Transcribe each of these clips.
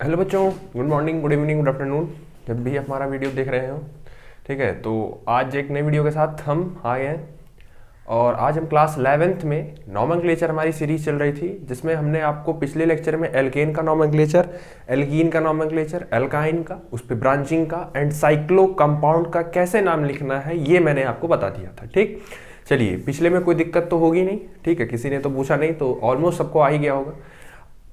Hello बच्चों, good morning, good evening, good afternoon, जब भी आप हमारा वीडियो देख रहे हो। ठीक है, तो आज एक नई वीडियो के साथ हम आए हैं और आज हम क्लास 11th में नॉमेनक्लेचर हमारी सीरीज चल रही थी, जिसमें हमने आपको पिछले लेक्चर में एल्केन का नॉमेनक्लेचर, एल्कीन का नॉमेनक्लेचर, एल्काइन का, उस पर ब्रांचिंग का एंड साइक्लो कंपाउंड का कैसे नाम लिखना है ये मैंने आपको बता दिया था। ठीक, चलिए, पिछले में कोई दिक्कत तो होगी नहीं। ठीक है, किसी ने तो पूछा नहीं, तो ऑलमोस्ट सबको आ ही गया होगा।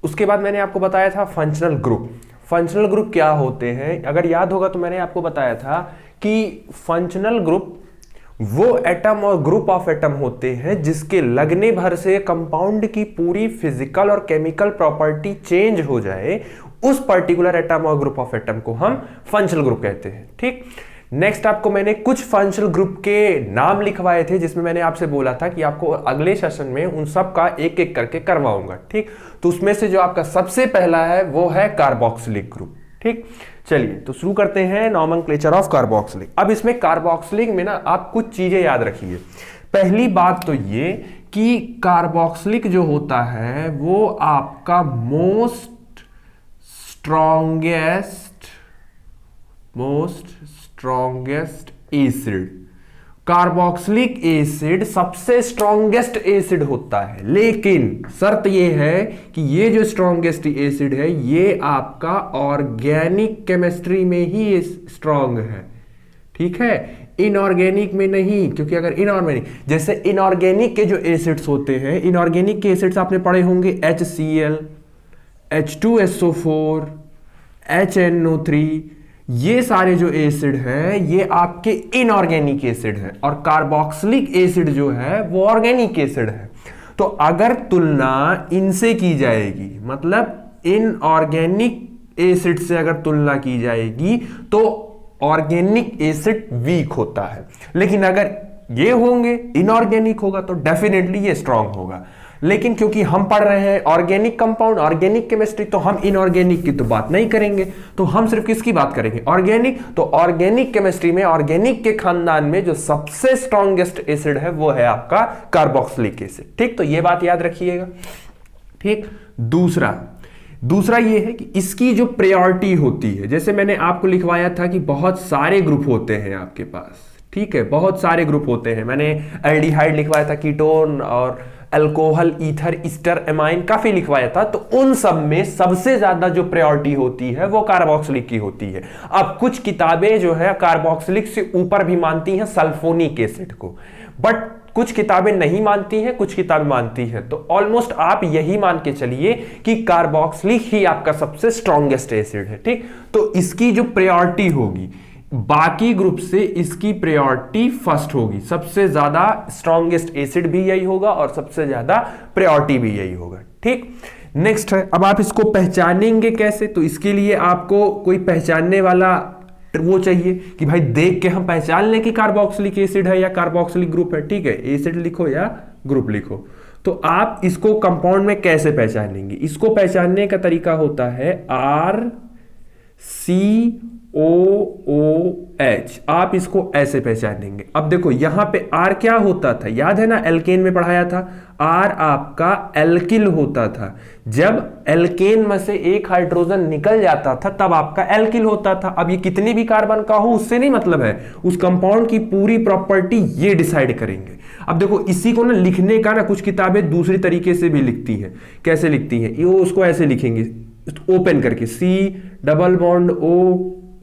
उसके बाद मैंने आपको बताया था फंक्शनल ग्रुप। फंक्शनल ग्रुप क्या होते हैं, अगर याद होगा तो मैंने आपको बताया था कि फंक्शनल ग्रुप वो एटम और ग्रुप ऑफ एटम होते हैं जिसके लगने भर से कंपाउंड की पूरी फिजिकल और केमिकल प्रॉपर्टी चेंज हो जाए, उस पर्टिकुलर एटम और ग्रुप ऑफ एटम को हम फंक्शनल ग्रुप कहते हैं। ठीक, नेक्स्ट आपको मैंने कुछ फंक्शनल ग्रुप के नाम लिखवाए थे, जिसमें मैंने आपसे बोला था कि आपको अगले सेशन में उन सब का एक एक करके करवाऊंगा। ठीक, तो उसमें से जो आपका सबसे पहला है वो है कार्बोक्सिलिक ग्रुप। ठीक, चलिए तो शुरू करते हैं नॉमेनक्लेचर ऑफ कार्बोक्सिलिक। अब इसमें कार्बोक्सिलिक में ना आप कुछ चीजें याद रखिए। पहली बात तो ये कि कार्बोक्सिलिक जो होता है वो आपका most strongest acid, carboxylic acid सबसे स्ट्रॉन्गेस्ट एसिड होता है, लेकिन शर्त यह है कि ये जो स्ट्रॉन्गेस्ट एसिड है ये आपका ऑर्गेनिक केमिस्ट्री में ही स्ट्रॉन्ग है। ठीक है, इनऑर्गेनिक में नहीं, क्योंकि अगर इनऑर्गेनिक, जैसे इनऑर्गेनिक के जो एसिड्स होते हैं, इनऑर्गेनिक के एसिड्स आपने पढ़े होंगे HCl, H2SO4, HNO3, ये सारे जो एसिड हैं ये आपके इनऑर्गेनिक एसिड हैं, और कार्बोक्सिलिक एसिड जो है वो ऑर्गेनिक एसिड है। तो अगर तुलना इनसे की जाएगी, मतलब इनऑर्गेनिक एसिड से अगर तुलना की जाएगी तो ऑर्गेनिक एसिड वीक होता है, लेकिन अगर ये होंगे इनऑर्गेनिक होगा तो डेफिनेटली ये स्ट्रांग होगा। लेकिन क्योंकि हम पढ़ रहे हैं ऑर्गेनिक कंपाउंड, ऑर्गेनिक केमिस्ट्री, तो हम इनऑर्गेनिक की तो बात नहीं करेंगे, तो हम सिर्फ किसकी बात करेंगे, ऑर्गेनिक। तो ऑर्गेनिक केमिस्ट्री में ऑर्गेनिक के खानदान में जो सबसे स्ट्रॉन्गेस्ट एसिड है वो है आपका कार्बोक्सिलिक एसिड। ठीक, तो ये बात याद रखिएगा। ठीक, दूसरा ये है कि इसकी जो प्रायोरिटी होती है, जैसे मैंने आपको लिखवाया था कि बहुत सारे ग्रुप होते हैं आपके पास। ठीक है, बहुत सारे ग्रुप होते हैं। मैंने एल्डिहाइड लिखवाया था, कीटोन और अल्कोहल, ईथर, ईस्टर, एमाइन काफी लिखवाया था। तो उन सब में सबसे ज्यादा जो प्रायोरिटी होती है वो कार्बोक्सिलिक की होती है। अब कुछ किताबें जो है कार्बोक्सिलिक से ऊपर भी मानती हैं सल्फोनिक एसिड को, बट कुछ किताबें नहीं मानती हैं, कुछ किताबें मानती हैं। तो ऑलमोस्ट आप यही मान के चलिए कि कार्बोक्सिलिक ही आपका सबसे स्ट्रॉन्गेस्ट एसिड है। ठीक, तो इसकी जो प्रायोरिटी होगी, बाकी ग्रुप से इसकी प्रायोरिटी फर्स्ट होगी, सबसे ज्यादा स्ट्रॉन्गेस्ट एसिड भी यही होगा और सबसे ज्यादा प्रायोरिटी भी यही होगा। ठीक, नेक्स्ट है, अब आप इसको पहचानेंगे कैसे, तो इसके लिए आपको कोई पहचानने वाला वो चाहिए कि भाई देख के हम पहचान लें कि कार्बोक्सिलिक एसिड है या कार्बोक्सिलिक ग्रुप है। ठीक है, एसिड लिखो या ग्रुप लिखो। तो आप इसको कंपाउंड में कैसे पहचानेंगे, इसको पहचानने का तरीका होता है RCOOH, आप इसको ऐसे पहचानेंगे। अब देखो यहां पे R क्या होता था, याद है ना, एल्केन में पढ़ाया था, R आपका एल्किल होता था। जब एल्केन में से एक हाइड्रोजन निकल जाता था तब आपका एल्किल होता था। अब ये कितने भी कार्बन का हो उससे नहीं मतलब है, उस कंपाउंड की पूरी प्रॉपर्टी ये डिसाइड करेंगे। अब देखो इसी को ना लिखने का ना कुछ किताबें दूसरी तरीके से भी लिखती है। कैसे लिखती है, ये उसको ऐसे लिखेंगे ओपन करके,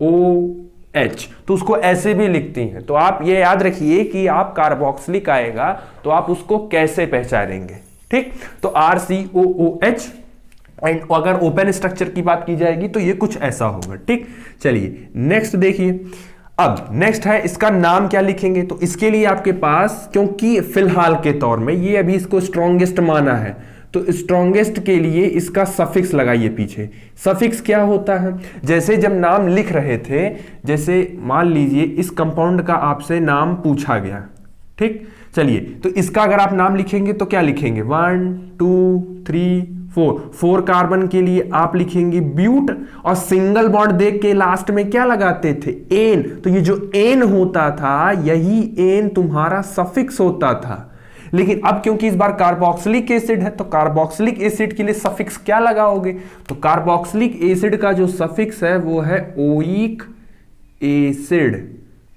COOH, तो उसको ऐसे भी लिखती हैं। तो आप ये याद रखिए कि आप कार्बोक्सिलिक आएगा तो आप उसको कैसे पहचानेंगे। ठीक, तो RCOOH, एंड अगर ओपन स्ट्रक्चर की बात की जाएगी तो ये कुछ ऐसा होगा। ठीक, चलिए नेक्स्ट देखिए। अब नेक्स्ट है, इसका नाम क्या लिखेंगे, तो इसके लिए आपके पास, क्योंकि फिलहाल के तौर में ये अभी इसको स्ट्रॉन्गेस्ट माना है, तो स्ट्रॉन्गेस्ट के लिए इसका सफिक्स लगाइए पीछे। सफिक्स क्या होता है, जैसे जब नाम लिख रहे थे, जैसे मान लीजिए इस कंपाउंड का आपसे नाम पूछा गया। ठीक, चलिए तो इसका अगर आप नाम लिखेंगे तो क्या लिखेंगे, 1 2 3 4 कार्बन के लिए आप लिखेंगे ब्यूट, और सिंगल बॉन्ड देख के लास्ट में क्या लगाते थे, एन। तो ये जो एन होता था यही एन तुम्हारा सफिक्स होता था। लेकिन अब क्योंकि इस बार कार्बोक्सिलिक एसिड है तो कार्बोक्सिलिक एसिड के लिए सफिक्स क्या लगाओगे, तो कार्बोक्सिलिक एसिड का जो सफिक्स है वो है ओइक एसिड।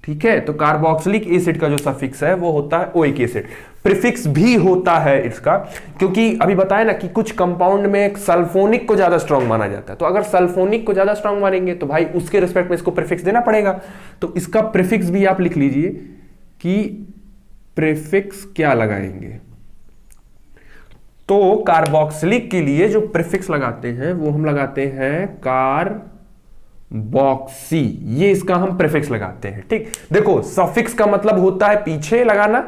ठीक है, तो कार्बोक्सिलिक एसिड का जो सफिक्स है वो होता है ओइक एसिड। प्रीफिक्स भी होता है इसका, क्योंकि अभी बताया ना कि कुछ कंपाउंड में सल्फोनिक को ज्यादा स्ट्रांग माना जाता है, तो अगर सल्फोनिक को ज्यादा स्ट्रांग मानेंगे तो भाई उसके रिस्पेक्ट में इसको प्रीफिक्स देना पड़ेगा। तो इसका प्रीफिक्स भी आप लिख लीजिए कि प्रीफिक्स क्या लगाएंगे। तो कार्बोक्सिलिक के लिए जो प्रीफिक्स लगाते हैं वो हम लगाते हैं कार्बोक्सी, ये इसका हम प्रीफिक्स लगाते हैं। ठीक, देखो सफिक्स का मतलब होता है पीछे लगाना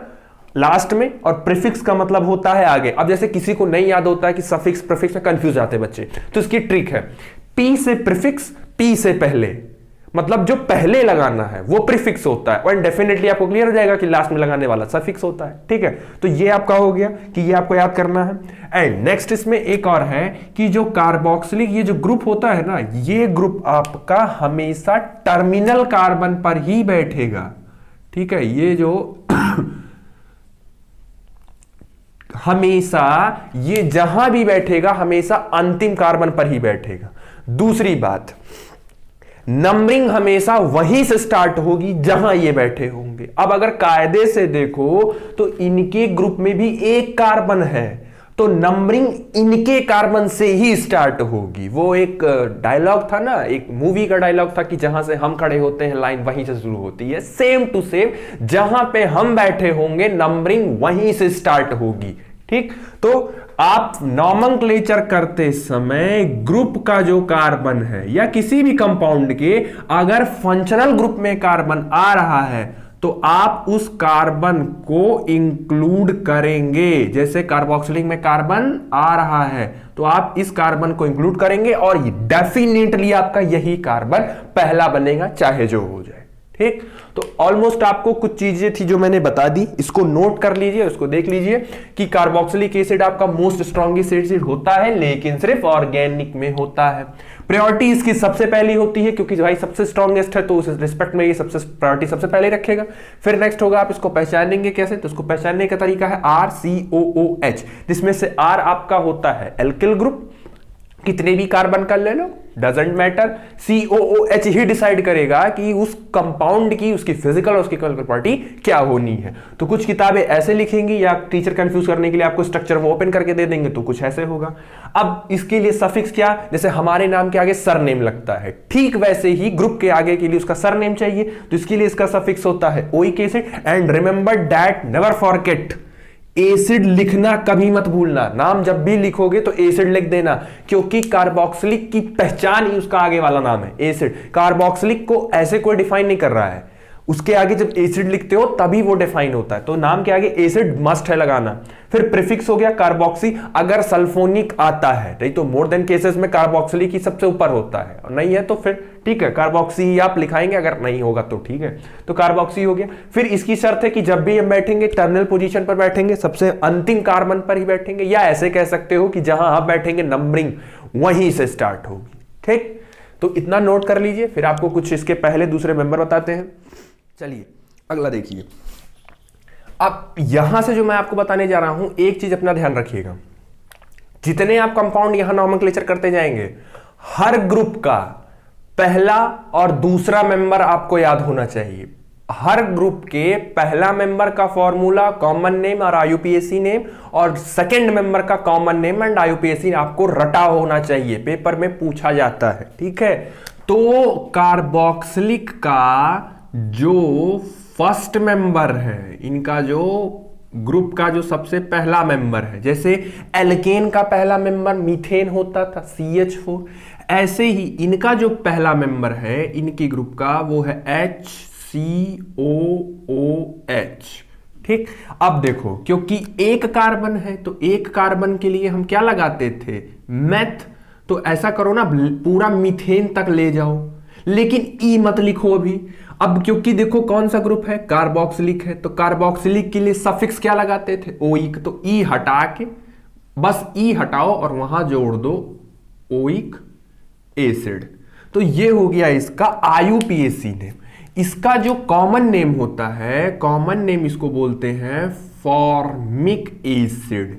लास्ट में, और प्रीफिक्स का मतलब होता है आगे। अब जैसे किसी को नहीं याद होता है कि सफिक्स प्रीफिक्स में कंफ्यूज आते हैं बच्चे, तो इसकी ट्रिक है पी से प्रीफिक्स, पी से पहले, मतलब जो पहले लगाना है वो प्रीफिक्स होता है, और डेफिनेटली आपको क्लियर हो जाएगा कि लास्ट में लगाने वाला सफिक्स होता है। ठीक है, तो ये आपका हो गया कि ये आपको याद करना है। एंड नेक्स्ट इसमें एक और है कि जो कार्बोक्सिलिक ये जो ग्रुप होता है ना, ये ग्रुप आपका हमेशा टर्मिनल कार्बन पर ही बैठेगा। ठीक है, ये जो हमेशा ये जहां भी बैठेगा हमेशा अंतिम कार्बन पर ही बैठेगा। दूसरी बात, नंबरिंग हमेशा वहीं से स्टार्ट होगी जहां ये बैठे होंगे। अब अगर कायदे से देखो तो इनके ग्रुप में भी एक कार्बन है, तो नंबरिंग इनके कार्बन से ही स्टार्ट होगी। वो एक डायलॉग था ना, एक मूवी का डायलॉग था कि जहां से हम खड़े होते हैं लाइन वहीं से शुरू होती है। सेम टू सेम जहां पे हम बैठे होंगे नंबरिंग वहीं से स्टार्ट होगी। ठीक, तो आप नॉमेनक्लेचर करते समय ग्रुप का जो कार्बन है या किसी भी कंपाउंड के अगर फंक्शनल ग्रुप में कार्बन आ रहा है तो आप उस कार्बन को इंक्लूड करेंगे। जैसे कार्बोक्सिलिक में कार्बन आ रहा है तो आप इस कार्बन को इंक्लूड करेंगे और डेफिनेटली आपका यही कार्बन पहला बनेगा, चाहे जो हो जाए। ठीक, तो ऑलमोस्ट आपको कुछ चीजें थी जो मैंने बता दी, इसको नोट कर लीजिए, उसको देख लीजिए कि कार्बोक्सिलिक एसिड आपका मोस्ट स्ट्रॉन्गेस्ट एसिड होता है, लेकिन सिर्फ ऑर्गेनिक में होता है। प्रायोरिटी इसकी सबसे पहली होती है क्योंकि भाई सबसे स्ट्रॉन्गेस्ट है, तो उस रिस्पेक्ट में ये सबसे प्रायोरिटी सबसे पहले रखेगा। फिर नेक्स्ट होगा आप इसको पहचानेंगे कैसे, तो इसको पहचानने का तरीका है RCOOH, जिसमें से R आपका होता है एल्किल ग्रुप, कितने भी कार्बन का ले लो डजंट मैटर, COOH ही डिसाइड करेगा कि उस कंपाउंड की उसकी फिजिकल और उसकी केमिकल प्रॉपर्टी क्या होनी है। तो कुछ किताबें ऐसे लिखेंगी या टीचर कंफ्यूज करने के लिए आपको स्ट्रक्चर वो ओपन करके दे देंगे, तो कुछ ऐसे होगा। अब इसके लिए सफिक्स क्या, जैसे हमारे नाम के आगे सरनेम लगता है, ठीक वैसे ही ग्रुप के आगे के लिए उसका सरनेम चाहिए, तो इसके लिए इसका सफिक्स होता है oic acid. And remember that, never forget, acid लिखना कभी मत भूलना, नाम जब भी लिखोगे तो एसिड लिख देना, क्योंकि कार्बोक्सिलिक की पहचान ही उसका आगे वाला नाम है एसिड। कार्बोक्सिलिक को ऐसे कोई डिफाइन नहीं कर रहा है, उसके आगे जब एसिड लिखते हो तभी वो डिफाइन होता है, तो नाम के आगे एसिड मस्ट है लगाना। फिर प्रीफिक्स हो गया कार्बोक्सी, अगर सल्फोनिक आता है, नहीं तो मोर देन केसेस में कार्बोक्सिलिक ही सबसे ऊपर होता है, और नहीं है तो फिर ठीक है कार्बोक्सी ही आप लिखाएंगे, अगर नहीं होगा तो ठीक है, तो कार्बोक्सी हो गया। फिर इसकी शर्त है कि जब भी हम बैठेंगे टर्मिनल पोजीशन पर बैठेंगे, सबसे अंतिम कार्बन पर ही बैठेंगे, या ऐसे कह सकते हो कि जहां आप बैठेंगे नंबरिंग वहीं से स्टार्ट होगी। ठीक, तो इतना नोट कर लीजिए, फिर आपको कुछ इसके पहले दूसरे मेंबर बताते हैं। चलिए अगला देखिए। अब यहां से जो मैं आपको बताने जा रहा हूं, एक चीज अपना ध्यान रखिएगा, जितने आप कंपाउंड यहां नॉमेनक्लेचर करते जाएंगे, हर ग्रुप का पहला और दूसरा मेंबर आपको याद होना चाहिए। हर ग्रुप के पहला मेंबर का फॉर्मूला, कॉमन नेम और IUPAC नेम, और सेकंड मेंबर का कॉमन नेम एंड IUPAC आपको रटा होना चाहिए, पेपर में पूछा जाता है। ठीक है, तो कार्बोक्सिलिक का जो फर्स्ट मेंबर है, इनका जो ग्रुप का जो सबसे पहला मेंबर है, जैसे एल्केन का पहला मेंबर मीथेन होता था CH4, ऐसे ही इनका जो पहला मेंबर है इनकी ग्रुप का वो है HCOOH। ठीक, अब देखो क्योंकि एक कार्बन है तो एक कार्बन के लिए हम क्या लगाते थे, मेथ, तो ऐसा करो ना पूरा मीथेन तक ले जाओ, लेकिन ई मत लिखो अभी। अब क्योंकि देखो कौन सा ग्रुप है, कार्बोक्सिलिक है, तो कार्बोक्सिलिक के लिए सफिक्स क्या लगाते थे, ओइक, तो ई हटा के बस ई हटाओ और वहां जोड़ दो ओइक एसिड, तो ये हो गया इसका IUPAC नेम। इसका जो कॉमन नेम होता है, कॉमन नेम इसको बोलते हैं फॉर्मिक एसिड।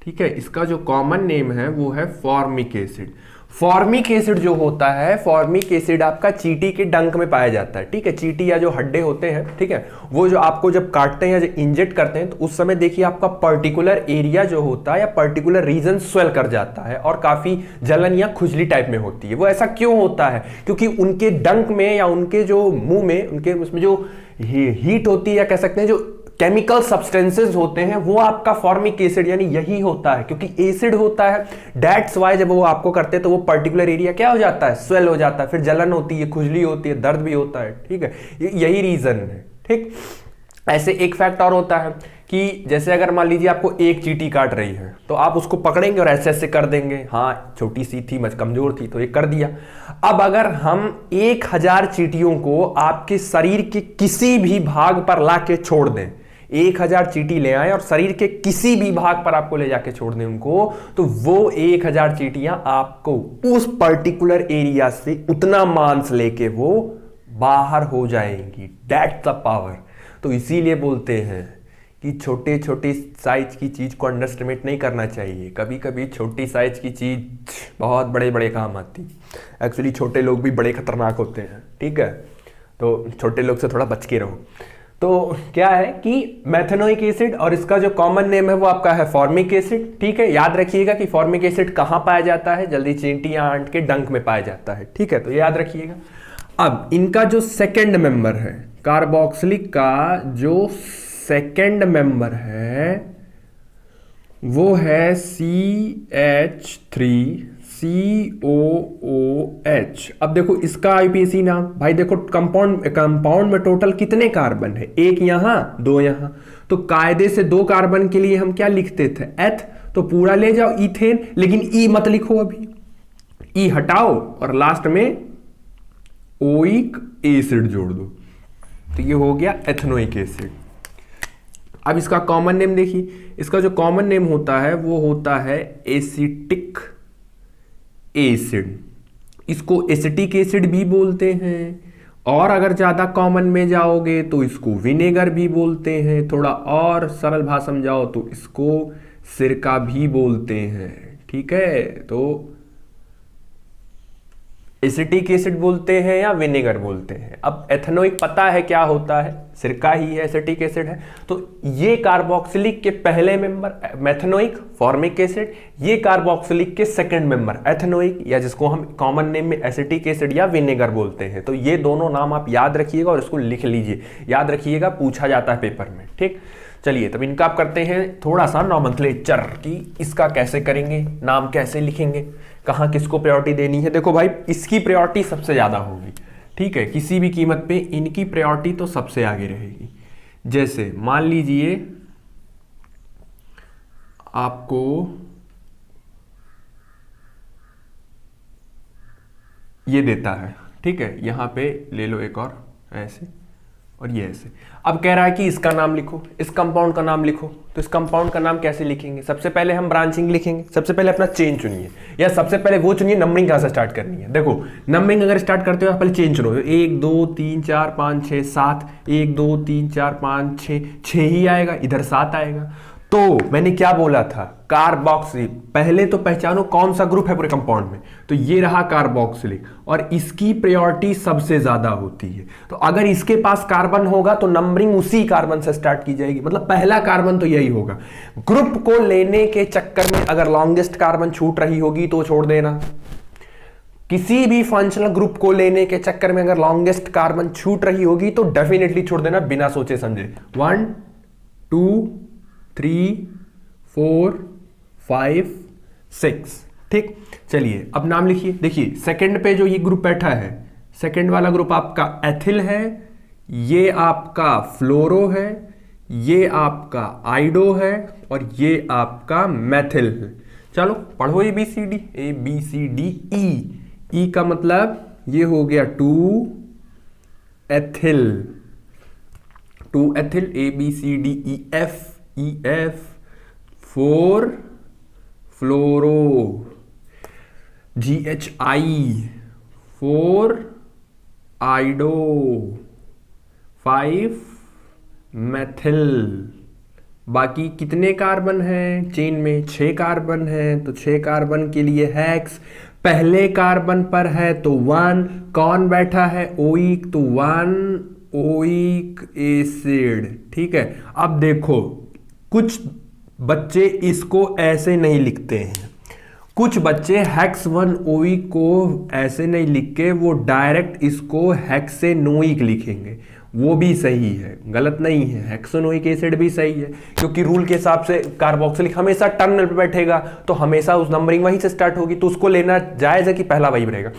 ठीक है, इसका जो कॉमन नेम है वो है फॉर्मिक एसिड। फॉर्मिक एसिड जो होता है, फॉर्मिक एसिड आपका चींटी के डंक में पाया जाता है। ठीक है, चींटी या जो हड्डे होते हैं, ठीक है, वो जो आपको जब काटते हैं या जो इंजेक्ट करते हैं तो उस समय देखिए आपका पर्टिकुलर एरिया जो होता है या पर्टिकुलर रीजन स्वेल कर जाता है और काफी जलन या खुजली टाइप में होती है। वो ऐसा क्यों होता है? क्योंकि उनके डंक में या उनके जो मुंह में, उनके उसमें जो हीट होती है या कह सकते हैं जो केमिकल सब्सटेंसेस होते हैं, वो आपका फॉर्मिक एसिड यानी यही होता है। क्योंकि एसिड होता है, दैट्स वाई जब वो आपको करते हैं तो वो पर्टिकुलर एरिया क्या हो जाता है, स्वेल हो जाता है, फिर जलन होती है, खुजली होती है, दर्द भी होता है। ठीक है, यही रीजन है। ठीक, ऐसे एक फैक्ट और होता है कि जैसे अगर मान लीजिए आपको एक चींटी काट रही है तो आप उसको पकड़ेंगे और ऐसे ऐसे कर देंगे, हाँ छोटी सी थी, मच कमजोर थी तो ये कर दिया। अब अगर हम 1000 चींटियों को आपके शरीर के किसी भी भाग पर ला के छोड़ दें, 1000 चींटी ले आए और शरीर के किसी भी भाग पर आपको ले जाके छोड़ दें उनको, तो वो 1000 चींटियां आपको उस पर्टिकुलर एरिया से उतना मांस लेके वो बाहर हो जाएंगी। That's the power. तो इसीलिए बोलते हैं कि छोटे छोटे साइज की चीज को अंडरएस्टिमेट नहीं करना चाहिए। कभी कभी छोटी साइज की चीज बहुत बड़े बड़े काम आती। एक्चुअली छोटे लोग भी बड़े खतरनाक होते हैं। ठीक है, तो छोटे लोग से थोड़ा बच के रहो। तो क्या है कि मेथेनोइक एसिड और इसका जो कॉमन नेम है वो आपका है फॉर्मिक एसिड। ठीक है, याद रखिएगा कि फॉर्मिक एसिड कहां पाया जाता है, जल्दी चींटी या आंट के डंक में पाया जाता है। ठीक है, तो याद रखिएगा। अब इनका जो सेकेंड मेंबर है, कार्बोक्सिलिक का जो सेकेंड मेंबर है वो है CH3COOH। अब देखो इसका आईपीएसी नाम, भाई देखो कंपाउंड में टोटल कितने कार्बन है, एक यहां दो यहां, तो कायदे से 2 कार्बन के लिए हम क्या लिखते थे, एथ, तो पूरा ले जाओ इथेन, लेकिन ई मत लिखो, अभी ई हटाओ और लास्ट में ओइक एसिड जोड़ दो, तो ये हो गया एथेनोइक एसिड। अब इसका कॉमन नेम देखिए, इसका जो कॉमन नेम होता है वो होता है एसिटिक एसिड। इसको एसिटिक एसिड भी बोलते हैं, और अगर ज्यादा कॉमन में जाओगे तो इसको विनेगर भी बोलते हैं, थोड़ा और सरल भाषा में जाओ तो इसको सिरका भी बोलते हैं। ठीक है, तो एसिटिक एसिड बोलते हैं या विनेगर बोलते हैं। अब एथेनोइक पता है क्या होता है, सिरका ही है, एसिटिक एसिड है। तो ये कार्बोक्सिलिक के पहले मेंबर मेथेनोइक फॉर्मिक एसिड, ये कार्बोक्सिलिक के सेकंड मेंबर एथेनोइक, या जिसको हम कॉमन नेम में एसिटिक एसिड या विनेगर बोलते हैं। तो ये दोनों नाम आप याद रखिएगा और इसको लिख लीजिए, याद रखिएगा, पूछा जाता है पेपर में। ठीक, चलिए तब इनका आप करते हैं थोड़ा सा नॉमेनक्लेचर कि इसका कैसे करेंगे, नाम कैसे लिखेंगे, कहाँ किसको प्रायोरिटी देनी है। देखो भाई, इसकी प्रायोरिटी सबसे ज्यादा होगी। ठीक है, किसी भी कीमत पे इनकी प्रायोरिटी तो सबसे आगे रहेगी। जैसे मान लीजिए आपको ये देता है, ठीक है, यहां पे ले लो एक और ऐसे और ये ऐसे। अब कह रहा है कि इसका नाम लिखो, इस कंपाउंड का नाम लिखो, तो इस कंपाउंड का नाम कैसे लिखेंगे? सबसे पहले हम ब्रांचिंग लिखेंगे। सबसे पहले अपना चेन चुनिए, या सबसे पहले वो चुनिए नंबरिंग कहां से स्टार्ट करनी है। देखो नंबरिंग अगर स्टार्ट करते हो पहले चेन चुनो, 1 2 3 4 5 6 7, 1 2 3 4 5 6 ही आएगा, इधर 7 आएगा। तो मैंने क्या बोला था, कार्बोक्सिलिक। पहले तो पहचानो कौन सा ग्रुप है पूरे कंपाउंड में, तो ये रहा कार्बोक्सिलिक, और इसकी प्रायोरिटी सबसे ज्यादा होती है। तो अगर इसके पास कार्बन होगा तो नंबरिंग उसी कार्बन से स्टार्ट की जाएगी, मतलब पहला कार्बन तो यही होगा। ग्रुप को लेने के चक्कर में अगर लॉन्गेस्ट कार्बन छूट रही होगी तो छोड़ देना। किसी भी फंक्शनल ग्रुप को लेने के चक्कर में अगर लॉन्गेस्ट कार्बन छूट रही होगी तो डेफिनेटली छोड़ देना बिना सोचे समझे। 1 2 3 4 5 6। ठीक, चलिए अब नाम लिखिए। देखिए सेकंड पे जो ये ग्रुप बैठा है, सेकंड वाला ग्रुप आपका एथिल है, ये आपका फ्लोरो है, ये आपका आइडो है, और ये आपका मैथिल है। चलो पढ़ो ABCD, ABCDE। ई का मतलब ये हो गया 2 एथिल, 2 एथिल, ABCDEF, EF, 4 फ्लोरो, GHI, 4 आइडो, 5 मेथिल, बाकी कितने कार्बन हैं चेन में, 6 कार्बन हैं, तो 6 कार्बन के लिए हेक्स। पहले कार्बन पर है तो 1, कौन बैठा है, ओइक, तो 1 ओइक एसिड। ठीक है, अब देखो कुछ बच्चे इसको ऐसे नहीं लिखते हैं, कुछ बच्चे हेक्स 1 ओइक को ऐसे नहीं लिख के वो डायरेक्ट इसको हेक्सेनोइक लिखेंगे, वो भी सही है, गलत नहीं है, हेक्सेनोइक एसिड भी सही है, क्योंकि रूल के हिसाब से कार्बोक्सिलिक हमेशा टर्मिनल पे बैठेगा तो हमेशा उस नंबरिंग वहीं से स्टार्ट होगी, तो उसको लेना जायज है कि पहला वही रहेगा।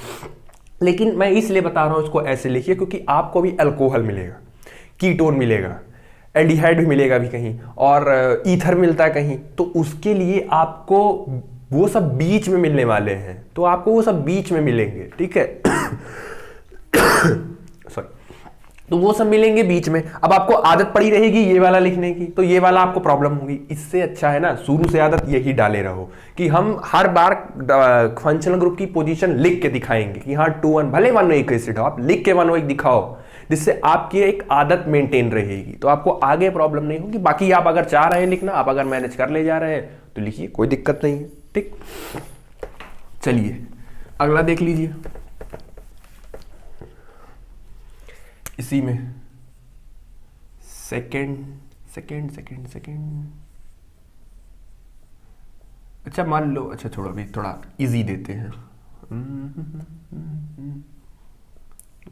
लेकिन मैं इसलिए बता रहा हूं इसको ऐसे लिखिए क्योंकि आपको भी अल्कोहल मिलेगा, कीटोन मिलेगा, एल्डिहाइड भी मिलेगा भी कहीं, और ईथर मिलता है कहीं, तो उसके लिए आपको वो सब बीच में मिलने वाले हैं, तो आपको वो सब बीच में मिलेंगे। ठीक है सॉरी, तो वो सब मिलेंगे बीच में। अब आपको आदत पड़ी रहेगी ये वाला लिखने की, तो ये वाला आपको प्रॉब्लम होगी। इससे अच्छा है ना शुरू से आदत यही डाले रहो कि हम हर बार फंक्शनल ग्रुप की पोजीशन लिख के दिखाएंगे कि हाँ 2 1, भले 1 1 एसिड हो, आप लिख के 1 1 दिखाओ, जिससे आपकी एक आदत मेंटेन रहेगी, तो आपको आगे प्रॉब्लम नहीं होगी। बाकी आप अगर चाह रहे हैं लिखना, आप अगर मैनेज कर ले जा रहे हैं तो लिखिए, कोई दिक्कत नहीं है। ठीक, चलिए अगला देख लीजिए। इसी में सेकंड, अच्छा मान लो, अच्छा छोड़ो अभी थोड़ा इजी देते हैं।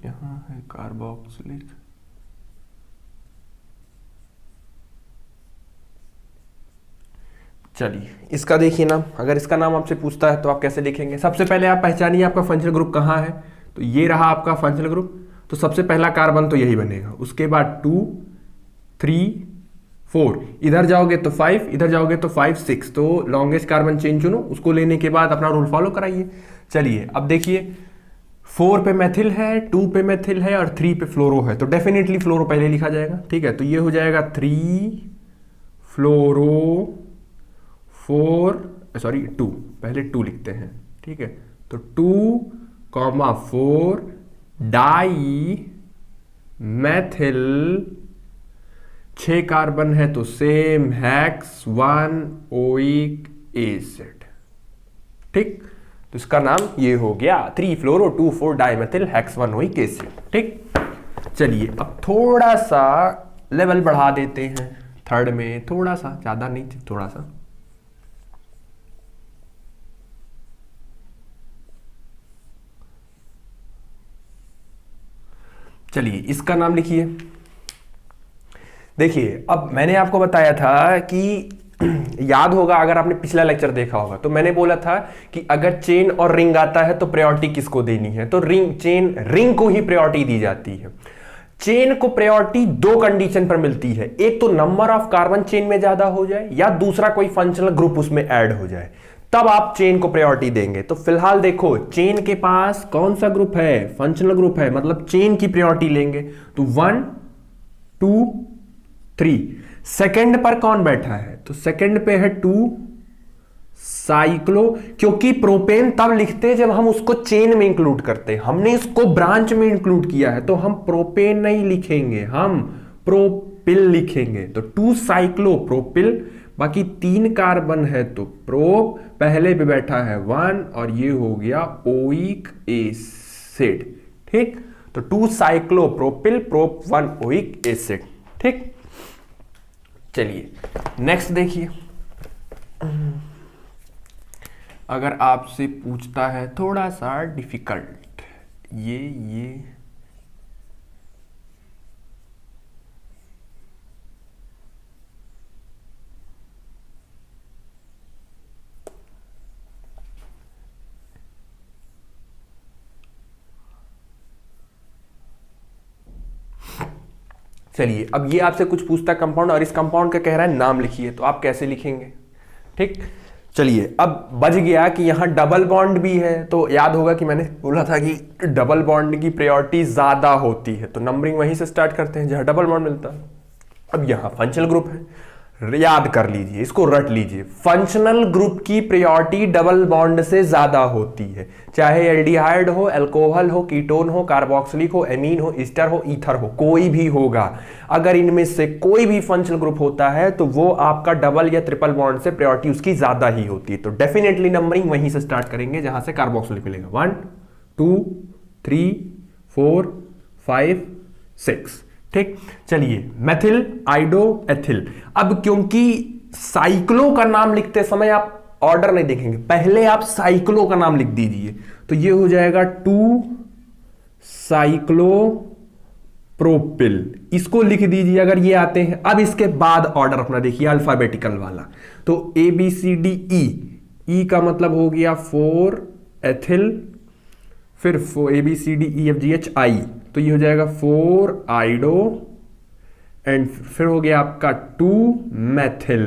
यहां है कार्बोक्सिलिक, चलिए इसका देखिए नाम, अगर इसका नाम आपसे पूछता है तो आप कैसे लिखेंगे। सबसे पहले आप पहचानिए आपका फंक्शनल ग्रुप कहाँ है, तो ये रहा आपका फंक्शनल ग्रुप, तो सबसे पहला कार्बन तो यही बनेगा, उसके बाद 2 3 4, इधर जाओगे तो 5, इधर जाओगे तो 5 6, तो लॉन्गेस्ट कार्बन चेन चुनो, उसको लेने के बाद अपना रूल फॉलो कराइए। चलिए अब देखिए 4 पे मेथिल है, 2 पे मेथिल है और 3 पे फ्लोरो है, तो डेफिनेटली फ्लोरो पहले लिखा जाएगा। ठीक है, तो ये हो जाएगा 3 फ्लोरो 4 सॉरी 2, पहले 2 लिखते हैं। ठीक है, तो 2,4 डाई मेथिल, 6 कार्बन है तो सेम हेक्स 1 ओइक एसिड। ठीक, तो इसका नाम ये हो गया 3 फ्लोरो 2 4 डाइमेथिल हेक्स 1 ओइक एसिड। ठीक, चलिए अब थोड़ा सा लेवल बढ़ा देते हैं, थर्ड में थोड़ा सा, ज्यादा नहीं, थोड़ा सा। चलिए इसका नाम लिखिए। देखिए अब मैंने आपको बताया था कि याद होगा अगर आपने पिछला लेक्चर देखा होगा, तो मैंने बोला था कि अगर चेन और रिंग आता है तो प्रायोरिटी किसको देनी है, तो रिंग को ही प्रायोरिटी दी जाती है। चेन को प्रायोरिटी 2 कंडीशन पर मिलती है, एक तो नंबर ऑफ कार्बन चेन में ज्यादा हो जाए या दूसरा कोई फंक्शनल ग्रुप उसमें ऐड हो जाए, तब आप चेन को प्रायोरिटी देंगे। तो फिलहाल देखो चेन के पास कौन सा ग्रुप है, फंक्शनल ग्रुप है, मतलब चेन की प्रायोरिटी लेंगे, तो 1 2 3। सेकंड पर कौन बैठा है, तो सेकंड पे है 2 साइक्लो, क्योंकि प्रोपेन तब लिखते जब हम उसको चेन में इंक्लूड करते, हमने इसको ब्रांच में इंक्लूड किया है, तो हम प्रोपेन नहीं लिखेंगे, हम प्रोपिल लिखेंगे। तो 2 साइक्लो प्रोपिल, बाकी 3 कार्बन है तो प्रोप, पहले पे बैठा है 1 और ये हो गया ओइक एसिड। ठीक, तो 2 cyclo propyl prop 1 oic acid. ठीक, चलिए नेक्स्ट देखिए। अगर आपसे पूछता है थोड़ा सा डिफिकल्ट, ये चलिए अब ये आपसे कुछ पूछता है कंपाउंड, और इस कंपाउंड का कह रहा है नाम लिखिए, तो आप कैसे लिखेंगे। ठीक, चलिए अब बच गया कि यहां डबल बॉन्ड भी है, तो याद होगा कि मैंने बोला था कि डबल बॉन्ड की प्रायोरिटी ज्यादा होती है, तो नंबरिंग वहीं से स्टार्ट करते हैं जहां डबल बॉन्ड मिलता है। अब यहां फंक्शनल ग्रुप है, याद कर लीजिए, इसको रट लीजिए। फंक्शनल ग्रुप की प्रायोरिटी डबल बॉन्ड से ज्यादा होती है, चाहे एल्डिहाइड हो, अल्कोहल हो, कीटोन हो, कार्बोक्सिलिक हो, एमीन हो, ईस्टर हो, ईथर हो, कोई भी होगा। अगर इनमें से कोई भी फंक्शनल ग्रुप होता है तो वो आपका डबल या ट्रिपल बॉन्ड से प्रायोरिटी उसकी ज्यादा ही होती है। तो डेफिनेटली नंबरिंग वहीं से स्टार्ट करेंगे जहां से कार्बोक्सिलिक मिलेगा। 1 2 3 4 5 6। ठीक, चलिए मेथिल आइडो एथिल। अब क्योंकि साइक्लो का नाम लिखते समय आप ऑर्डर नहीं देखेंगे, पहले आप साइक्लो का नाम लिख दीजिए, तो ये हो जाएगा 2 साइक्लो प्रोपिल, इसको लिख दीजिए अगर ये आते हैं। अब इसके बाद ऑर्डर अपना देखिए अल्फाबेटिकल वाला, तो ABCD E का मतलब हो गया 4 एथिल, फिर ABCDEFGHI, तो ये हो जाएगा 4 आइडो, एंड फिर हो गया आपका 2 मेथिल।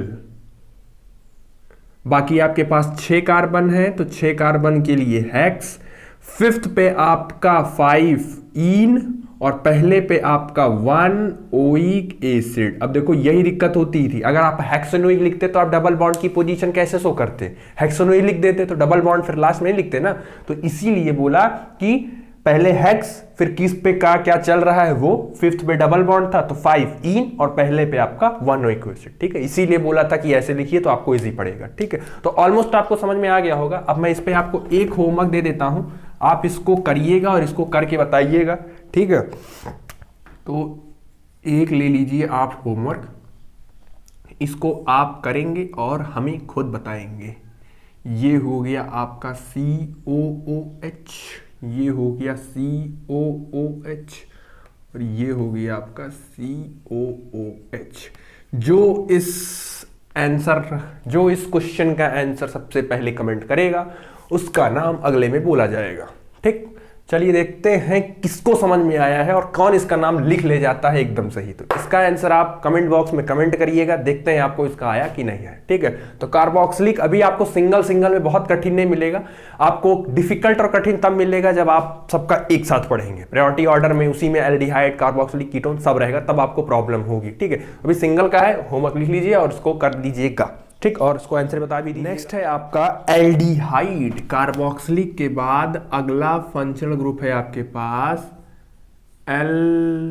बाकी आपके पास 6 कार्बन है, तो 6 कार्बन के लिए हेक्स, 5th पे आपका 5 ईन, और पहले पे आपका 1 ओइक एसिड। अब देखो यही दिक्कत होती थी, अगर आप हेक्सेनोइक लिखते तो आप डबल बॉन्ड की पोजीशन कैसे शो करते, हेक्सेनोइक लिख देते तो डबल बॉन्ड फिर लास्ट में नहीं लिखते ना। तो इसीलिए बोला कि पहले हेक्स, फिर किस पे का क्या चल रहा है वो, 5th पे डबल बॉन्ड था तो 5 ईन, और पहले पे आपका 1 ओइक एसिड। ठीक है, इसीलिए बोला था कि ऐसे लिखिए तो आपको इजी पड़ेगा। ठीक है, तो ऑलमोस्ट आपको समझ में आ गया होगा। अब मैं इस पे आपको एक होमवर्क दे देता हूं, आप इसको करिएगा और इसको करके बताइएगा। ठीक है, तो एक ले लीजिए आप होमवर्क, इसको आप करेंगे और हमें खुद बताएंगे। ये हो गया आपका COOH, ये हो गया COOH, और ये हो गया आपका COOH। जो इस क्वेश्चन का आंसर सबसे पहले कमेंट करेगा उसका नाम अगले में बोला जाएगा। ठीक, चलिए देखते हैं किसको समझ में आया है और कौन इसका नाम लिख ले जाता है एकदम सही। तो इसका आंसर आप कमेंट बॉक्स में कमेंट करिएगा, देखते हैं आपको इसका आया कि नहीं है। ठीक है, तो कार्बोक्सिलिक अभी आपको सिंगल में बहुत कठिन नहीं मिलेगा, आपको डिफिकल्ट और कठिन तब मिलेगा जब आप सबका एक साथ पढ़ेंगे, प्रायोरिटी ऑर्डर में, उसी में एल्डिहाइड, कार्बोक्सिलिक, कीटोन सब रहेगा, तब आपको प्रॉब्लम होगी। ठीक है, अभी सिंगल का है, होमवर्क लिख लीजिए और उसको कर दीजिएगा। ठीक, और इसको आंसर बता भी दीजिए। नेक्स्ट है आपका एल्डिहाइड। कार्बोक्सिलिक के बाद अगला फंक्शनल ग्रुप है आपके पास एल्डिहाइड।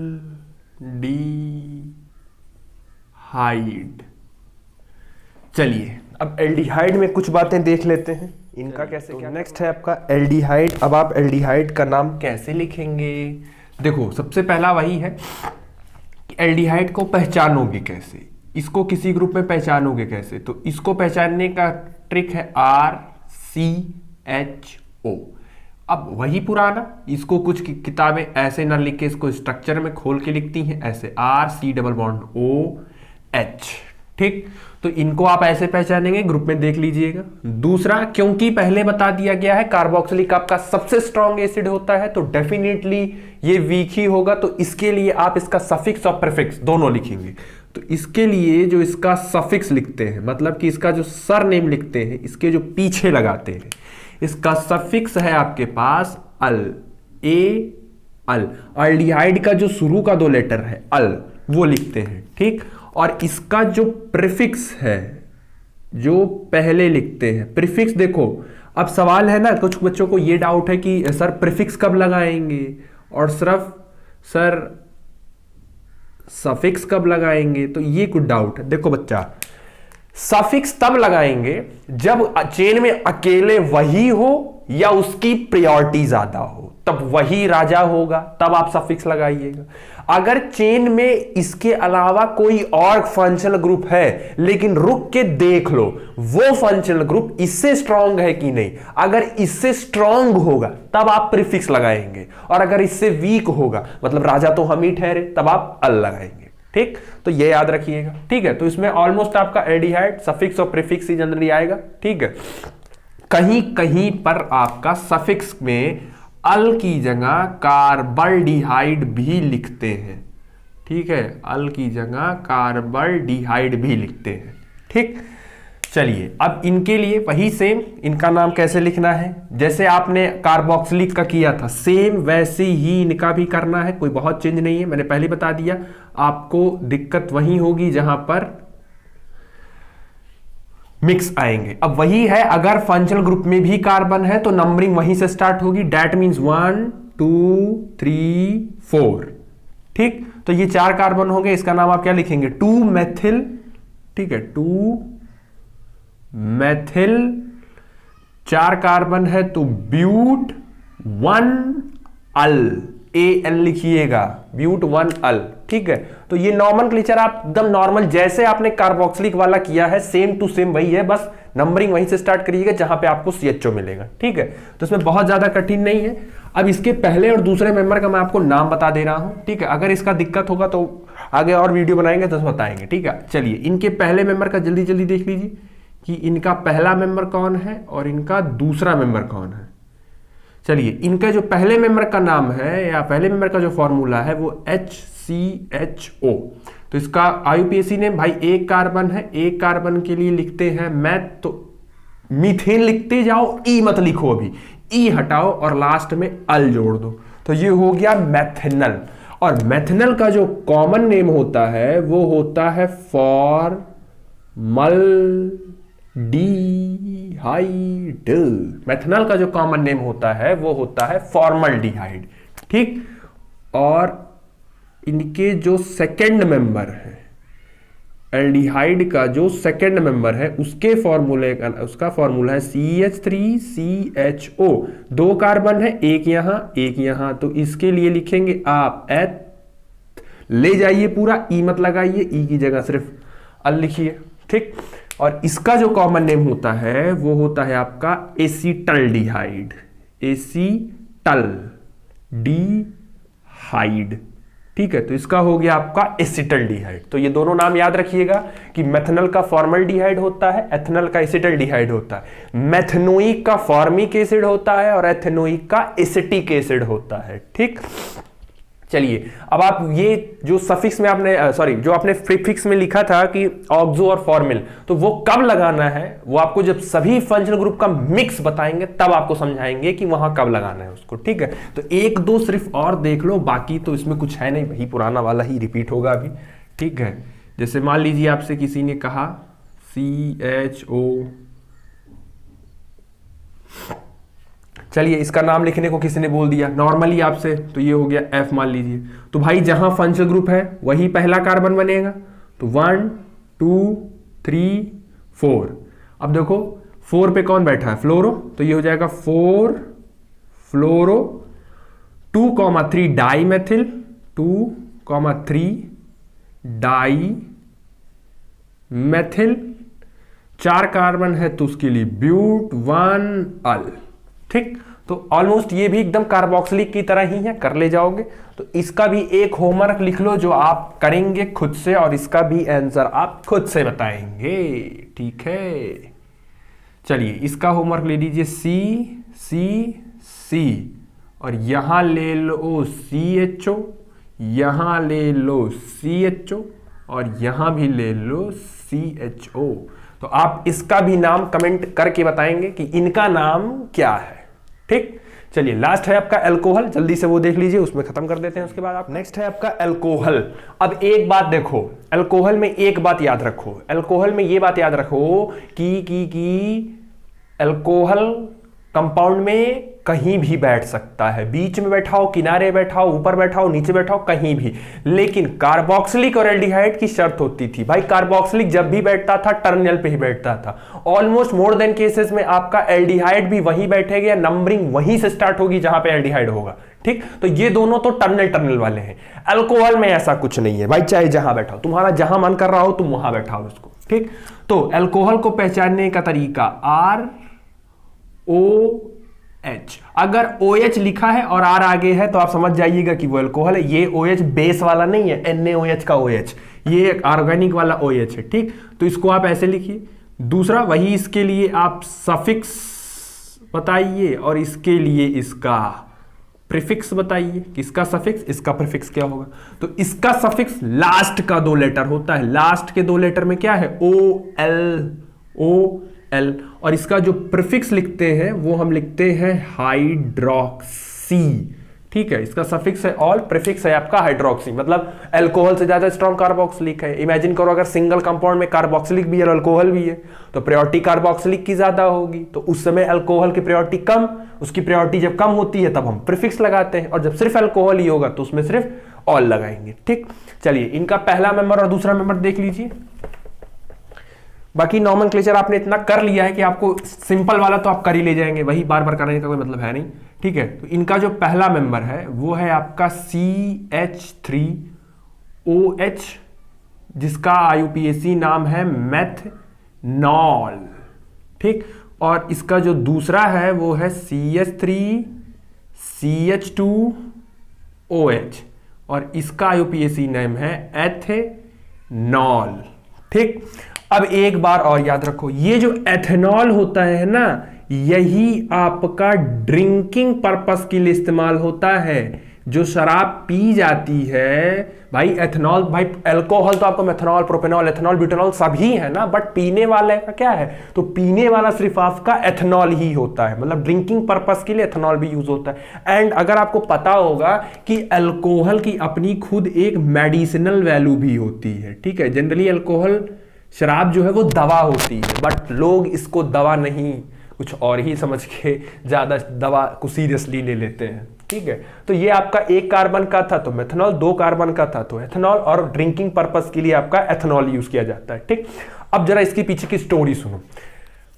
चलिए अब एल्डिहाइड में कुछ बातें देख लेते हैं, इनका कैसे क्या। नेक्स्ट है आपका एल्डिहाइड। अब आप एल्डिहाइड का नाम कैसे लिखेंगे? देखो सबसे पहला वही है कि एल्डिहाइड को पहचानोगे कैसे, इसको किसी ग्रुप में पहचानोगे कैसे। तो इसको पहचानने का ट्रिक है RCHO। अब वही पुराना, इसको कुछ किताबें ऐसे ना लिख के इसको स्ट्रक्चर में खोल के लिखती हैं, ऐसे RC+OH। ठीक, तो इनको आप ऐसे पहचानेंगे, ग्रुप में देख लीजिएगा। दूसरा, क्योंकि पहले बता दिया गया है कार्बोक्सिलिक आपका सबसे स्ट्रॉन्ग एसिड होता है तो डेफिनेटली ये वीक ही होगा, तो इसके लिए आप इसका सफिक्स और प्रीफिक्स दोनों लिखेंगे। तो इसके लिए जो इसका सफिक्स लिखते हैं, मतलब कि इसका जो सर नेम लिखते हैं, इसके जो पीछे लगाते हैं, इसका सफिक्स है आपके पास अल, अल। एल्डिहाइड का जो शुरू का 2 लेटर है अल, वो लिखते हैं। ठीक, और इसका जो प्रीफिक्स है, जो पहले लिखते हैं प्रीफिक्स। देखो अब सवाल है ना, कुछ बच्चों को ये डाउट है कि सर प्रीफिक्स कब लगाएंगे और सिर्फ सर सफिक्स कब लगाएंगे, तो ये कुछ डाउट है। देखो बच्चा, सफिक्स तब लगाएंगे जब चेन में अकेले वही हो या उसकी प्रायोरिटी ज्यादा हो, तब वही राजा होगा, तब आप सफिक्स लगाइएगा। अगर चेन में इसके अलावा कोई और फंक्शनल ग्रुप है, लेकिन रुक के देख लो वो फंक्शनल ग्रुप इससे स्ट्रांग है कि नहीं, अगर इससे स्ट्रांग होगा तब आप प्रीफिक्स लगाएंगे, और अगर इससे वीक होगा मतलब राजा तो हम ही ठहरे, तब आप अल लगाएंगे। ठीक, तो ये याद रखिएगा। ठीक है, तो इसमें ऑलमोस्ट आपका एल्डिहाइड सफिक्स और प्रीफिक्स ही जनरली आएगा। ठीक है, कहीं कहीं पर आपका सफिक्स में अल की जगह कार्बल्डिहाइड भी लिखते हैं। ठीक है, अल की जगह कार्बल्डिहाइड भी लिखते हैं। ठीक, चलिए अब इनके लिए वही सेम, इनका नाम कैसे लिखना है, जैसे आपने कार्बोक्सिलिक का किया था सेम वैसे ही इनका भी करना है, कोई बहुत चेंज नहीं है, मैंने पहले बता दिया। आपको दिक्कत वही होगी जहां पर मिक्स आएंगे। अब वही है, अगर फंक्शनल ग्रुप में भी कार्बन है तो नंबरिंग वहीं से स्टार्ट होगी, डेट मीन्स 1 2 3 4। ठीक, तो ये 4 कार्बन होंगे, इसका नाम आप क्या लिखेंगे, 2 मेथिल। ठीक है, 2 मेथिल, 4 कार्बन है तो ब्यूट 1 अल, AL लिखिएगा, ब्यूट 1 अल। ठीक है, तो ये नॉमेनक्लेचर आप एकदम नॉर्मल जैसे आपने कार्बोक्सिलिक वाला किया है सेम टू सेम वही है, बस नंबरिंग वहीं से स्टार्ट करिएगा जहां पे आपको CHO मिलेगा। ठीक है, तो इसमें बहुत ज्यादा कठिन नहीं है। अब इसके पहले और दूसरे मेंबर का मैं आपको नाम बता दे रहा हूं। ठीक है, अगर इसका दिक्कत होगा तो आगे और वीडियो बनाएंगे तो बताएंगे। ठीक है, चलिए इनके पहले मेंबर का जल्दी जल्दी देख लीजिए कि इनका पहला मेंबर कौन है और इनका दूसरा मेंबर कौन है। चलिए, इनका जो पहले मेंबर का नाम है या पहले मेंबर का जो फॉर्मूला है वो HCHO। तो इसका IUPAC ने भाई एक कार्बन है, एक कार्बन के लिए लिखते हैं मैथ, तो मीथेन लिखते जाओ, ई मत लिखो, अभी ई हटाओ और लास्ट में अल जोड़ दो, तो ये हो गया मैथेनल। और मैथेनल का जो कॉमन नेम होता है वो होता है फॉर्मल्डिहाइड। मैथेनल का जो कॉमन नेम होता है वो होता है फॉर्मल्डिहाइड। ठीक, और इनके जो सेकंड मेंबर है, एल्डिहाइड का जो सेकंड मेंबर है उसके फॉर्मूले का, उसका फॉर्मूला है CH3CHO। 2 कार्बन है, एक यहां एक यहां, तो इसके लिए लिखेंगे आप एथ, ले जाइए पूरा, ई मत लगाइए, ई की जगह सिर्फ अल लिखिए। ठीक, और इसका जो कॉमन नेम होता है वो होता है आपका एसीटल्डिहाइड, एसीटल्डिहाइड। ठीक है, तो इसका हो गया आपका एसिटल्डिहाइड। तो ये दोनों नाम याद रखिएगा कि मेथनल का फॉर्मल्डिहाइड होता है, एथनल का एसिटल्डिहाइड होता है, मेथनोइक का फॉर्मिक एसिड होता है और एथेनोइक का एसिटिक एसिड होता है। ठीक, चलिए अब आप ये जो सफिक्स में आपने जो आपने प्रीफिक्स में लिखा था कि ऑक्सो और फॉर्मिल, तो वो कब लगाना है, वो आपको जब सभी फंक्शनल ग्रुप का मिक्स बताएंगे तब आपको समझाएंगे कि वहां कब लगाना है उसको। ठीक है, तो 1 2 सिर्फ और देख लो, बाकी तो इसमें कुछ है नहीं, वही पुराना वाला ही रिपीट होगा अभी। ठीक है, जैसे मान लीजिए आपसे किसी ने कहा CHO, चलिए इसका नाम लिखने को किसी ने बोल दिया नॉर्मली आपसे, तो ये हो गया F मान लीजिए, तो भाई जहां फंक्शनल ग्रुप है वही पहला कार्बन बनेगा, तो 1 2 3 4। अब देखो 4 पे कौन बैठा है, फ्लोरो, तो ये हो जाएगा 4 fluoro, 2,3 dimethyl, 2,3 dimethyl, 4 carbon है तो उसके लिए ब्यूट 1 अल। ठीक, तो ऑलमोस्ट ये भी एकदम कार्बोक्सिलिक की तरह ही है, कर ले जाओगे। तो इसका भी एक होमवर्क लिख लो जो आप करेंगे खुद से, और इसका भी आंसर आप खुद से बताएंगे। ठीक है, चलिए इसका होमवर्क ले लीजिए, C और यहां ले लो CHO, यहां ले लो CHO और यहां भी ले लो CHO। तो आप इसका भी नाम कमेंट करके बताएंगे कि इनका नाम क्या है। ठीक, चलिए लास्ट है आपका अल्कोहल, जल्दी से वो देख लीजिए, उसमें खत्म कर देते हैं, उसके बाद आप नेक्स्ट है आपका अल्कोहल। अब एक बात देखो, अल्कोहल में एक बात याद रखो, अल्कोहल में ये बात याद रखो कि अल्कोहल कंपाउंड में कहीं भी बैठ सकता है, बीच में बैठाओ, किनारे बैठाओ, ऊपर बैठाओ, नीचे बैठाओ, कहीं भी। लेकिन कार्बोक्सिलिक और एल्डिहाइड की शर्त होती थी भाई, कार्बोक्सिलिक जब भी बैठता था टर्मिनल पे ही बैठता था। ऑलमोस्ट मोर देन केसेस में आपका एल्डिहाइड भी वहीं बैठेगा, नंबरिंग वहीं से स्टार्ट होगी जहां पे एल्डिहाइड होगा। ठीक, तो ये दोनों तो टर्मिनल वाले हैं। अल्कोहल में ऐसा कुछ नहीं है भाई, चाहे जहां बैठाओ, तुम्हारा जहां मन कर रहा हो तुम वहां बैठाओ इसको। ठीक, तो अल्कोहल को पहचानने का तरीका ROH, अगर OH लिखा है और R आगे है तो आप समझ जाइएगा कि वो अल्कोहल है। ये OH बेस वाला नहीं है, NaOH का OH, ये एक ऑर्गेनिक वाला OH है। ठीक, तो इसको आप ऐसे लिखिए। दूसरा वही, इसके लिए आप सफिक्स बताइए और इसके लिए इसका प्रीफिक्स बताइए, किसका सफिक्स इसका प्रीफिक्स क्या होगा। तो इसका सफिक्स लास्ट का 2 लेटर होता है, लास्ट के 2 लेटर में क्या है, OL, और इसका जो प्रीफिक्स लिखते हैं वो हम लिखते हैं हाइड्रोक्सी। ठीक है, इसका सफिक्स है ऑल, प्रीफिक्स है आपका हाइड्रोक्सी, मतलब अल्कोहल से ज्यादा स्ट्रॉन्ग कार्बोक्सिलिक है। इमेजिन करो अगर सिंगल कंपाउंड में कार्बोक्सिलिक भी है और अल्कोहल भी है, तो प्रायोरिटी कार्बोक्सिलिक की ज्यादा होगी, तो उस समय अल्कोहल की प्रायोरिटी कम, उसकी प्रायोरिटी जब कम होती है तब हम प्रीफिक्स लगाते हैं, और जब सिर्फ अल्कोहल ही होगा तो उसमें सिर्फ ऑल लगाएंगे। ठीक, चलिए इनका पहला मेंबर और दूसरा मेंबर देख लीजिए। बाकी नॉमेनक्लेचर आपने इतना कर लिया है कि आपको सिंपल वाला तो आप कर ही ले जाएंगे, वही बार बार करने का कोई मतलब है नहीं। ठीक है, तो इनका जो पहला मेंबर है वो है आपका CH3OH, जिसका IUPAC नाम है मेथनॉल। ठीक, और इसका जो दूसरा है वो है CH3CH2OH, और इसका IUPAC नाम है एथेनॉल। ठीक, अब एक बार और याद रखो, ये जो एथेनॉल होता है ना, यही आपका ड्रिंकिंग पर्पस के लिए इस्तेमाल होता है। जो शराब पी जाती है भाई, एथेनॉल, भाई अल्कोहल तो आपको मेथनॉल, प्रोपेनॉल, एथेनॉल, ब्यूटेनॉल सभी है ना, बट पीने वाले का क्या है, तो पीने वाला सिर्फ आपका एथेनॉल ही होता है, मतलब ड्रिंकिंग पर्पस के लिए एथेनॉल भी यूज होता है। एंड अगर आपको पता होगा कि अल्कोहल की अपनी खुद एक मेडिसिनल वैल्यू भी होती है। ठीक है, जनरली अल्कोहल, शराब जो है वो दवा होती है, बट लोग इसको दवा नहीं, कुछ और ही समझ के ज्यादा दवा को सीरियसली ले लेते हैं। ठीक है, तो ये आपका एक कार्बन का था तो मेथनॉल, दो कार्बन का था तो एथेनॉल, और ड्रिंकिंग पर्पस के लिए आपका एथेनॉल यूज किया जाता है। ठीक, अब जरा इसके पीछे की स्टोरी सुनो।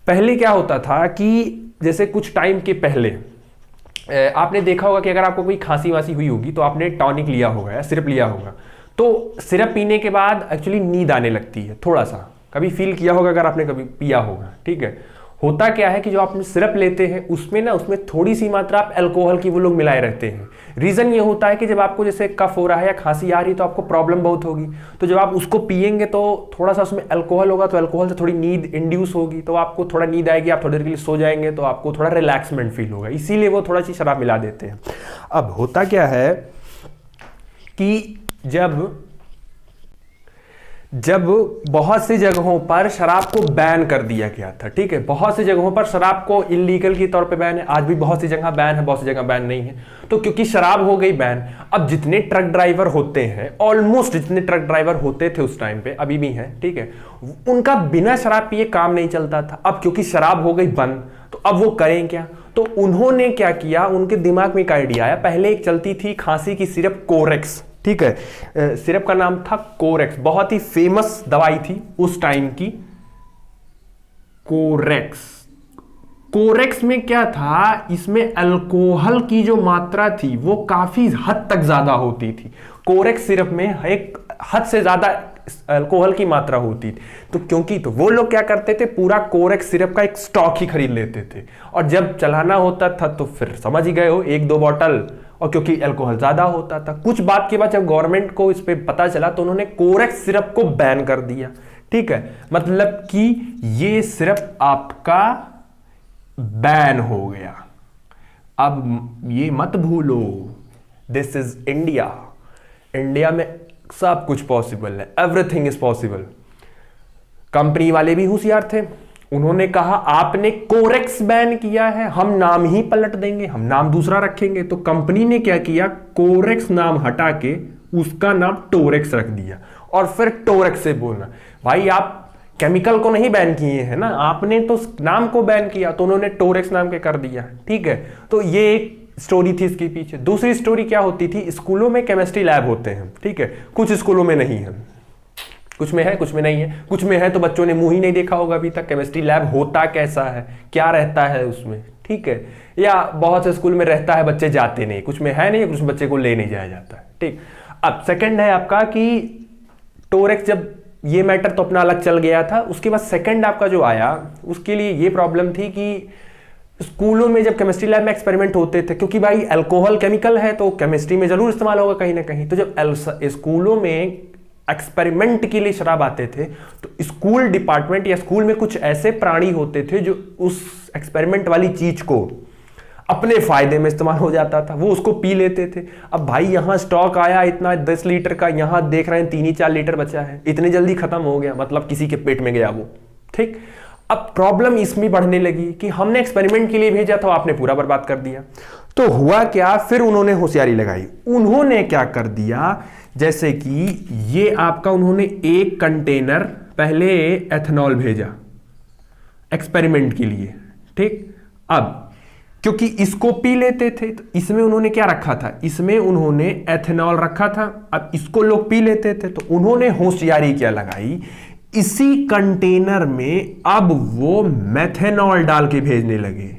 पहले क्या होता था कि जैसे कुछ टाइम के पहले आपने देखा होगा कि अगर आपको कोई खांसी वासी हुई होगी तो आपने टॉनिक लिया होगा या सिरप लिया होगा, तो सिरप पीने के बाद एक्चुअली नींद आने लगती है, थोड़ा सा कभी फील किया होगा अगर आपने कभी पिया होगा। ठीक है, होता क्या है कि जो आप सिरप लेते हैं उसमें ना, उसमें थोड़ी सी मात्रा आप अल्कोहल की वो लोग मिलाए रहते हैं। रीजन ये होता है कि जब आपको जैसे कफ हो रहा है या खांसी आ रही है तो आपको प्रॉब्लम बहुत होगी, तो जब आप उसको पिएंगे तो थोड़ा सा उसमें अल्कोहल होगा, तो अल्कोहल से थोड़ी नींद इंड्यूस होगी, तो आपको थोड़ा नींद आएगी, आप थोड़ी देर के लिए सो जाएंगे, तो आपको थोड़ा रिलैक्समेंट फील होगा, इसीलिए वो थोड़ा सी शराब मिला देते हैं। अब होता क्या है कि जब बहुत सी जगहों पर शराब को बैन कर दिया गया था। ठीक है, बहुत सी जगहों पर शराब को इलीगल के तौर पे बैन है, आज भी बहुत सी जगह बैन है, बहुत सी जगह बैन नहीं है। तो क्योंकि शराब हो गई बैन, अब जितने ट्रक ड्राइवर होते हैं, ऑलमोस्ट जितने ट्रक ड्राइवर होते थे उस टाइम पे, अभी भी हैं, ठीक है, उनका बिना शराब पिए काम नहीं चलता था। अब क्योंकि शराब हो गई बंद, तो अब वो करें क्या, तो उन्होंने क्या किया, उनके दिमाग में एक आइडिया आया। पहले एक चलती थी खांसी की सिरप कोरेक्स। ठीक है, सिरप का नाम था कोरेक्स, बहुत ही फेमस दवाई थी उस टाइम की, कोरेक्स। कोरेक्स में क्या था, इसमें अल्कोहल की जो मात्रा थी वो काफी हद तक ज्यादा होती थी। कोरेक्स सिरप में एक हद से ज्यादा अल्कोहल की मात्रा होती थी, तो क्योंकि तो वो लोग क्या करते थे, पूरा कोरेक्स सिरप का एक स्टॉक ही खरीद लेते थे, और जब चलाना होता था तो फिर समझ ही गए हो, एक दो बॉटल, और क्योंकि अल्कोहल ज्यादा होता था। कुछ बात के बाद जब गवर्नमेंट को इस पे पता चला तो उन्होंने कोरेक्स सिरप को बैन कर दिया। ठीक है, मतलब कि ये सिरप आपका बैन हो गया। अब ये मत भूलो, दिस इज इंडिया, इंडिया में सब कुछ पॉसिबल है, एवरीथिंग इज पॉसिबल। कंपनी वाले भी होशियार थे, उन्होंने कहा आपने कोरेक्स बैन किया है, हम नाम ही पलट देंगे, हम नाम दूसरा रखेंगे। तो कंपनी ने क्या किया, कोरेक्स नाम हटा के उसका नाम टोरेक्स रख दिया, और फिर टोरेक्स से बोलना, भाई आप केमिकल को नहीं बैन किए हैं ना, आपने तो नाम को बैन किया, तो उन्होंने टोरेक्स नाम के कर दिया। ठीक है, तो ये एक स्टोरी थी इसके पीछे। दूसरी स्टोरी क्या होती थी, स्कूलों में केमिस्ट्री लैब होते हैं, ठीक है, कुछ स्कूलों में नहीं है, कुछ में है कुछ में नहीं है। कुछ में है तो बच्चों ने मुंह ही नहीं देखा होगा अभी तक, केमिस्ट्री लैब होता कैसा है, क्या रहता है उसमें। ठीक है, या बहुत से स्कूल में रहता है, बच्चे जाते नहीं, कुछ में है नहीं, कुछ बच्चे को ले नहीं जाया जाता है। ठीक, अब सेकंड है आपका कि टोरेक्स, जब ये मैटर तो अपना अलग चल गया था, उसके बाद सेकंड आपका जो आया, उसके लिए ये प्रॉब्लम थी कि स्कूलों में जब केमिस्ट्री लैब में एक्सपेरिमेंट होते थे, क्योंकि भाई अल्कोहल केमिकल है तो केमिस्ट्री में जरूर इस्तेमाल होगा कहीं ना कहीं, तो जब स्कूलों में एक्सपेरिमेंट के लिए शराब आते थे तो स्कूल डिपार्टमेंट या स्कूल में कुछ ऐसे प्राणी होते थे जो उस एक्सपेरिमेंट वाली चीज को अपने फायदे में इस्तेमाल हो जाता था, वो उसको पी लेते थे। अब भाई यहां स्टॉक आया इतना 10 लीटर का, यहां देख रहे हैं 3 ही 4 लीटर बचा है, इतनी जल्दी खत्म हो गया, मतलब किसी के पेट में गया वो। ठीक, अब प्रॉब्लम इसमें बढ़ने लगी कि हमने एक्सपेरिमेंट के लिए भेजा था, आपने पूरा बर्बाद कर दिया। तो हुआ क्या, फिर उन्होंने होशियारी लगाई। उन्होंने क्या कर दिया, जैसे कि ये आपका उन्होंने एक कंटेनर पहले एथेनॉल भेजा एक्सपेरिमेंट के लिए, ठीक। अब क्योंकि इसको पी लेते थे तो इसमें उन्होंने क्या रखा था, इसमें उन्होंने एथेनॉल रखा था। अब इसको लोग पी लेते थे तो उन्होंने होशियारी क्या लगाई, इसी कंटेनर में अब वो मेथेनॉल डाल के भेजने लगे।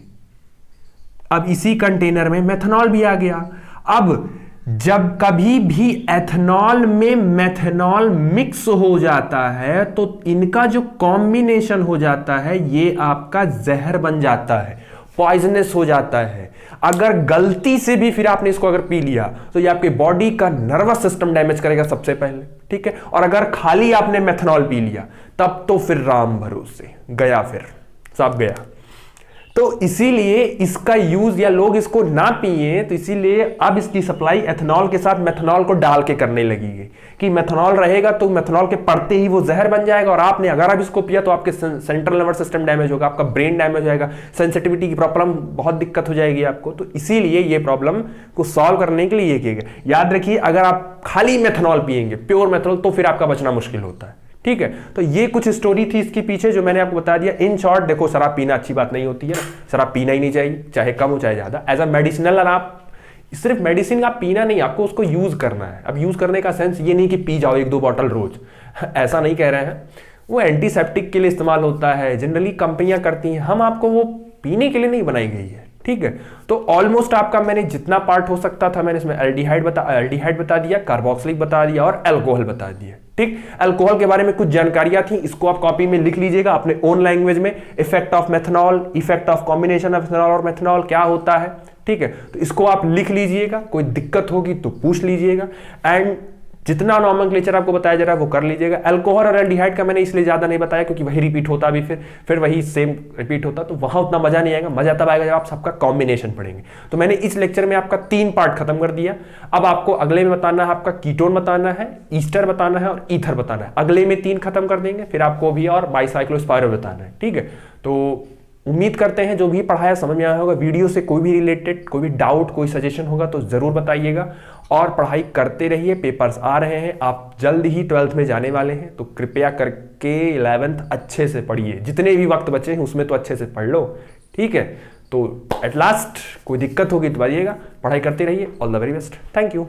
अब इसी कंटेनर में मेथेनॉल भी आ गया। अब जब कभी भी एथेनॉल में मेथेनॉल मिक्स हो जाता है तो इनका जो कॉम्बिनेशन हो जाता है ये आपका जहर बन जाता है, पॉइजनस हो जाता है। अगर गलती से भी फिर आपने इसको अगर पी लिया तो ये आपके बॉडी का नर्वस सिस्टम डैमेज करेगा सबसे पहले, ठीक है। और अगर खाली आपने मेथेनॉल पी लिया तब तो फिर राम भरोसे गया, फिर सब गया। तो इसीलिए इसका यूज, या लोग इसको ना पिए तो इसीलिए अब इसकी सप्लाई एथेनॉल के साथ मेथेनॉल को डाल के करने लगी है कि मेथेनॉल रहेगा तो मेथेनॉल के पड़ते ही वो जहर बन जाएगा, और आपने अगर अब इसको पिया तो आपके सेंट्रल नर्वस सिस्टम डैमेज होगा, आपका ब्रेन डैमेज हो जाएगा, सेंसिटिविटी की प्रॉब्लम, बहुत दिक्कत हो जाएगी आपको। तो इसीलिए ये प्रॉब्लम को सॉल्व करने के लिए ये किया गया। याद रखिए, अगर आप खाली मेथेनॉल पिएंगे, प्योर मेथेनॉल, तो फिर आपका बचना मुश्किल होता है, ठीक है। तो ये कुछ स्टोरी थी इसके पीछे जो मैंने आपको बता दिया। इन शॉर्ट देखो, शराब पीना अच्छी बात नहीं होती है, शराब पीना ही नहीं चाहिए, चाहे कम हो चाहे ज्यादा। एज अ मेडिसिनल, आप सिर्फ मेडिसिन का पीना नहीं, आपको उसको यूज करना है। अब यूज करने का सेंस ये नहीं कि पी जाओ 1-2 बॉटल रोज, ऐसा नहीं कह रहे हैं। वो एंटीसेप्टिक के लिए इस्तेमाल होता है, जनरली कंपनियां करती हैं, हम आपको वो पीने के लिए नहीं बनाई गई है, ठीक है। तो ऑलमोस्ट आपका मैंने जितना पार्ट हो सकता था मैंने इसमें एल्डिहाइड बता दिया, कार्बोक्सिलिक बता दिया और अल्कोहल बता दिया, ठीक। अल्कोहल के बारे में कुछ जानकारियां थी, इसको आप कॉपी में लिख लीजिएगा अपने ओन लैंग्वेज में। Effect of methanol, effect of combination of ethanol और मेथेनॉल क्या होता है, ठीक है। तो इसको आप लिख लीजिएगा, कोई दिक्कत होगी तो पूछ लीजिएगा। एंड जितना नॉमेनक्लेचर आपको बताया जा रहा है वो कर लीजिएगा। अल्कोहल और एल्डिहाइड का मैंने इसलिए ज्यादा नहीं बताया क्योंकि वही रिपीट होता भी, फिर वही सेम रिपीट होता, तो वहां उतना मजा नहीं आएगा। मजा तब आएगा जब आप सबका कॉम्बिनेशन पढ़ेंगे। तो मैंने इस लेक्चर में आपका 3 पार्ट खत्म कर दिया। अब आपको अगले में बताना है, आपका कीटोन बताना है, ईस्टर बताना है और ईथर बताना है। अगले में 3 खत्म कर देंगे, फिर आपको भी और बाइसाइक्लोस्पाइरो बताना है, ठीक है। तो उम्मीद करते हैं जो भी पढ़ाया समझ में आया होगा। वीडियो से कोई भी रिलेटेड कोई भी डाउट, कोई सजेशन होगा तो जरूर बताइएगा, और पढ़ाई करते रहिए। पेपर्स आ रहे हैं, आप जल्द ही 12th में जाने वाले हैं, तो कृपया करके 11th अच्छे से पढ़िए। जितने भी वक्त बचे हैं उसमें तो अच्छे से पढ़ लो, ठीक है। तो एट लास्ट कोई दिक्कत होगी तो बताइएगा। पढ़ाई करते रहिए। All the very best. Thank you.